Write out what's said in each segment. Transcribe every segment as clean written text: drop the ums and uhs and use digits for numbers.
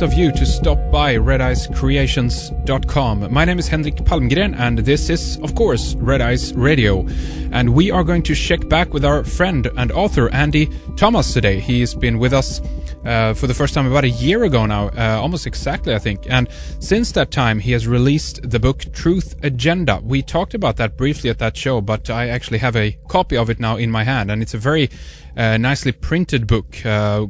nice of you to stop by redicecreations.com. My name is Henrik Palmgren, and this is, of course, Red Ice Radio. And we are going to check back with our friend and author, Andy Thomas, today. He's been with us for the first time about a year ago now, almost exactly, I think. And since that time, he has released the book Truth Agenda. We talked about that briefly at that show, but I actually have a copy of it now in my hand, and it's a very nicely printed book,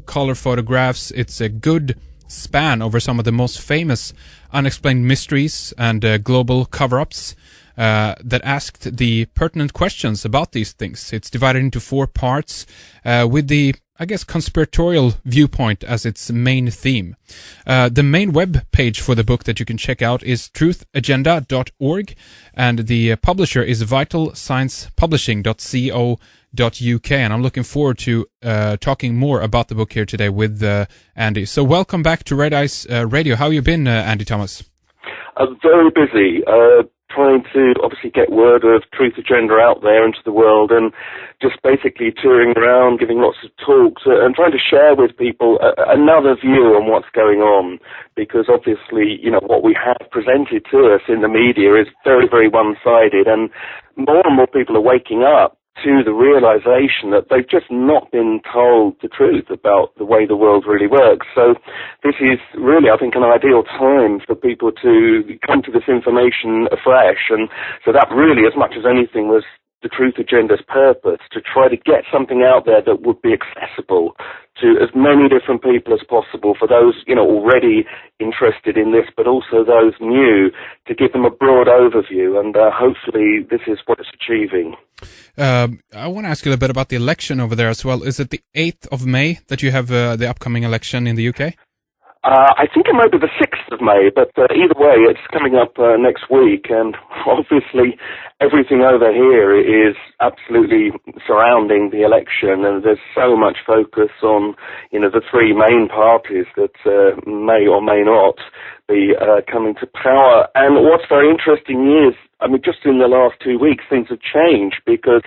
color photographs. It's a good span over some of the most famous unexplained mysteries and global cover-ups that asked the pertinent questions about these things. It's divided into 4 parts with the, I guess, conspiratorial viewpoint as its main theme. The main web page for the book that you can check out is truthagenda.org, and the publisher is vitalsciencepublishing.co.uk, and I'm looking forward to talking more about the book here today with Andy. So welcome back to Red Ice Radio. How have you been, Andy Thomas? Very busy, trying to obviously get word of Truth Agenda out there into the world, and just basically touring around, giving lots of talks, and trying to share with people another view on what's going on, because obviously, you know, what we have presented to us in the media is very, very one-sided, and more people are waking up to the realization that they've just not been told the truth about the way the world really works. So this is really, I think, an ideal time for people to come to this information afresh. And so that really, as much as anything, was the Truth Agenda's purpose, to try to get something out there that would be accessible to as many different people as possible, for those, you know, already interested in this, but also those new, to give them a broad overview, and hopefully this is what it's achieving. I want to ask you a bit about the election over there as well. Is it the 8th of May that you have the upcoming election in the UK? I think it might be the 6th of May, but either way, it's coming up next week, and obviously everything over here is absolutely surrounding the election, and there's so much focus on, you know, the 3 main parties that may or may not be coming to power. And what's very interesting is, I mean, just in the last 2 weeks, things have changed, because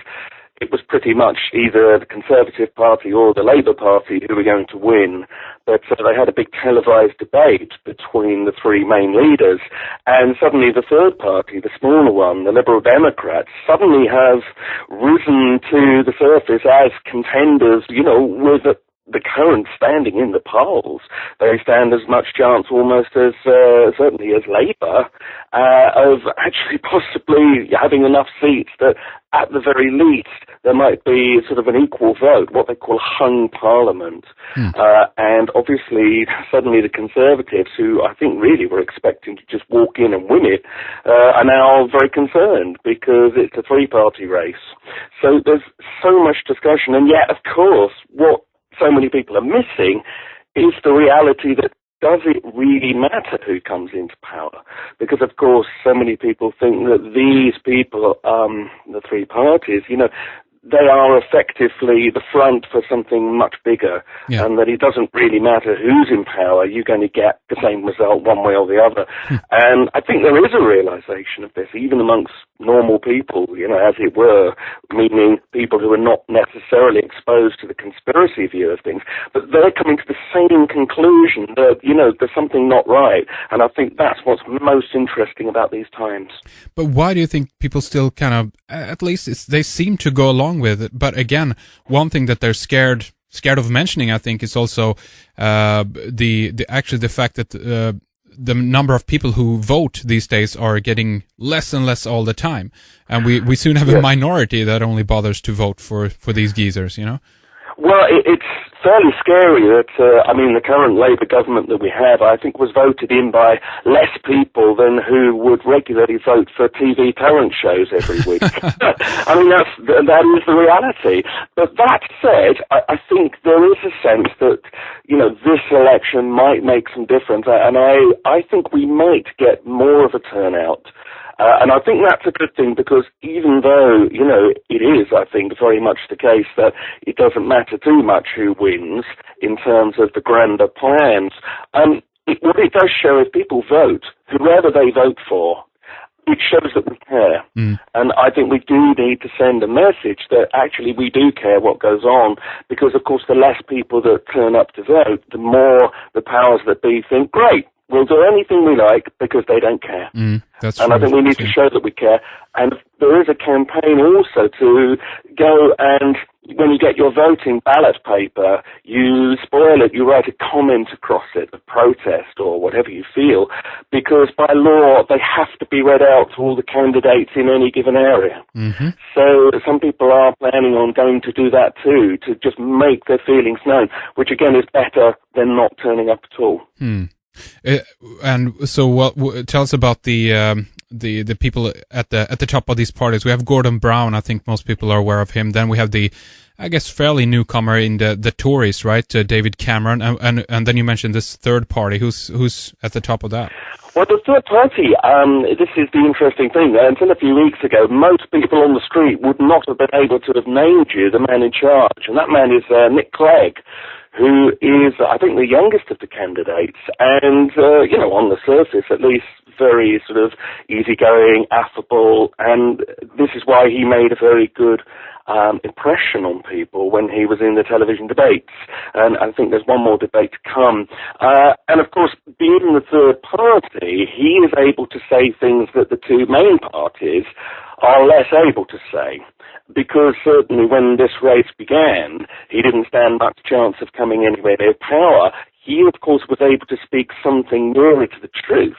it was pretty much either the Conservative Party or the Labour Party who were going to win. But they had a big televised debate between the 3 main leaders, and suddenly the third party, the smaller one, the Liberal Democrats, suddenly have risen to the surface as contenders, you know, with the current standing in the polls. They stand as much chance almost as, certainly as Labour, of actually possibly having enough seats that at the very least there might be sort of an equal vote, what they call hung parliament. And obviously suddenly the Conservatives, who I think really were expecting to just walk in and win it, are now very concerned, because it's a 3-party race. So there's so much discussion, and yet, of course, what so many people are missing is the reality that, does it really matter who comes into power? Because, of course, so many people think that these people, the 3 parties, you know, they are effectively the front for something much bigger, and that it doesn't really matter who's in power, you're going to get the same result one way or the other. And I think there is a realization of this, even amongst normal people, you know, as it were, meaning people who are not necessarily exposed to the conspiracy view of things, but they're coming to the same conclusion that, you know, there's something not right. And I think that's what's most interesting about these times. But why do you think people still kind of, at least they seem to go along with it? But again, one thing that they're scared of mentioning, I think, is also the fact that the number of people who vote these days are getting less and less all the time, and we soon have a minority that only bothers to vote for these geezers, you know. Well, it's fairly scary that, I mean, the current Labour government that we have, I think, was voted in by less people than who would regularly vote for TV talent shows every week. I mean, that is the reality. But that said, I think there is a sense that, you know, this election might make some difference, and I think we might get more of a turnout. And I think that's a good thing, because even though, you know, it is, I think, very much the case that it doesn't matter too much who wins in terms of the grander plans, what it does show is people vote, whoever they vote for, it shows that we care. And I think we do need to send a message that actually we do care what goes on, because, of course, the less people that turn up to vote, the more the powers that be think, great, we'll do anything we like because they don't care. That's and true. I think we need to show that we care. And there is a campaign also to go and, when you get your voting ballot paper, you spoil it, you write a comment across it, a protest or whatever you feel, because by law they have to be read out to all the candidates in any given area. So some people are planning on going to do that too, to just make their feelings known, which again is better than not turning up at all. And so, tell us about the people at the top of these parties. We have Gordon Brown. I think most people are aware of him. Then we have the, I guess, fairly newcomer in the Tories, right? David Cameron, and then you mentioned this third party. Who's at the top of that? Well, the third party, this is the interesting thing. Until a few weeks ago, most people on the street would not have been able to have named you the man in charge, and that man is Nick Clegg, who is, I think, the youngest of the candidates, and, on the surface, at least, very sort of easygoing, affable, and this is why he made a very good impression on people when he was in the television debates. And I think there's one more debate to come. And of course, being the third party, he is able to say things that the two main parties are less able to say. Because certainly when this race began, he didn't stand much chance of coming anywhere near power. He, of course, was able to speak something nearer to the truth.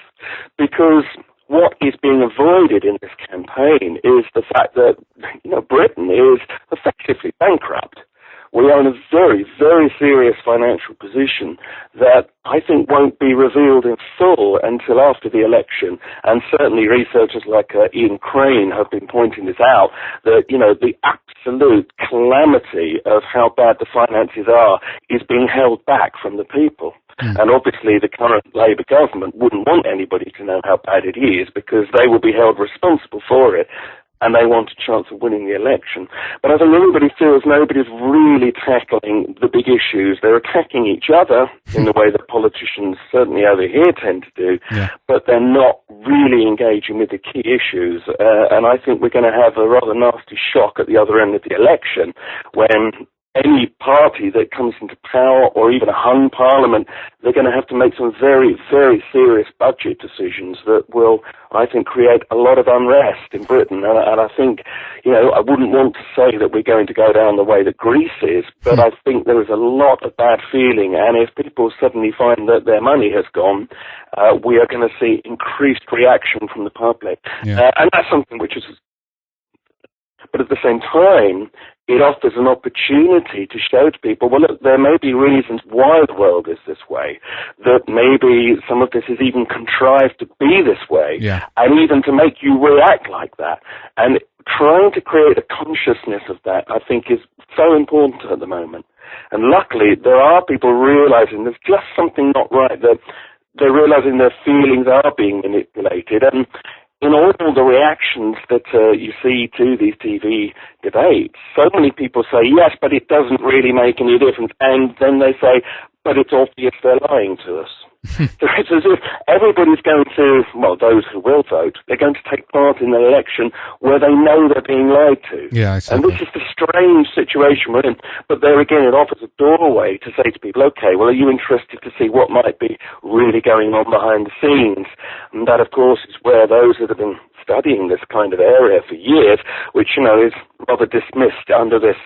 Because what is being avoided in this campaign is the fact that, Britain is effectively bankrupt. We are in a very, very serious financial position that I think won't be revealed in full until after the election. And certainly researchers like Ian Crane have been pointing this out, that, the absolute calamity of how bad the finances are is being held back from the people. And obviously the current Labour government wouldn't want anybody to know how bad it is, because they will be held responsible for it, and they want a chance of winning the election. But I think everybody feels nobody's really tackling the big issues. They're attacking each other in the way that politicians, certainly over here, tend to do, but they're not really engaging with the key issues. And I think we're going to have a rather nasty shock at the other end of the election when any party that comes into power, or even a hung parliament, they're going to have to make some very, very serious budget decisions that will, I think, create a lot of unrest in Britain. And I think, I wouldn't want to say that we're going to go down the way that Greece is, but I think there is a lot of bad feeling. And if people suddenly find that their money has gone, we are going to see increased reaction from the public. And that's something which is... But at the same time, it offers an opportunity to show to people, well, look, there may be reasons why the world is this way, that maybe some of this is even contrived to be this way, and even to make you react like that. And trying to create a consciousness of that, I think, is so important at the moment. And luckily, there are people realizing there's just something not right, that they're realizing their feelings are being manipulated. And in all the reactions that you see to these TV debates, so many people say, yes, but it doesn't really make any difference. And then they say, but it's obvious they're lying to us. So it's as if everybody's going to, well, those who will vote, they're going to take part in an election where they know they're being lied to. And this is the strange situation we're in. But there again, it offers a doorway to say to people, okay, well, are you interested to see what might be really going on behind the scenes? And that, of course, is where those that have been studying this kind of area for years, which, is rather dismissed under this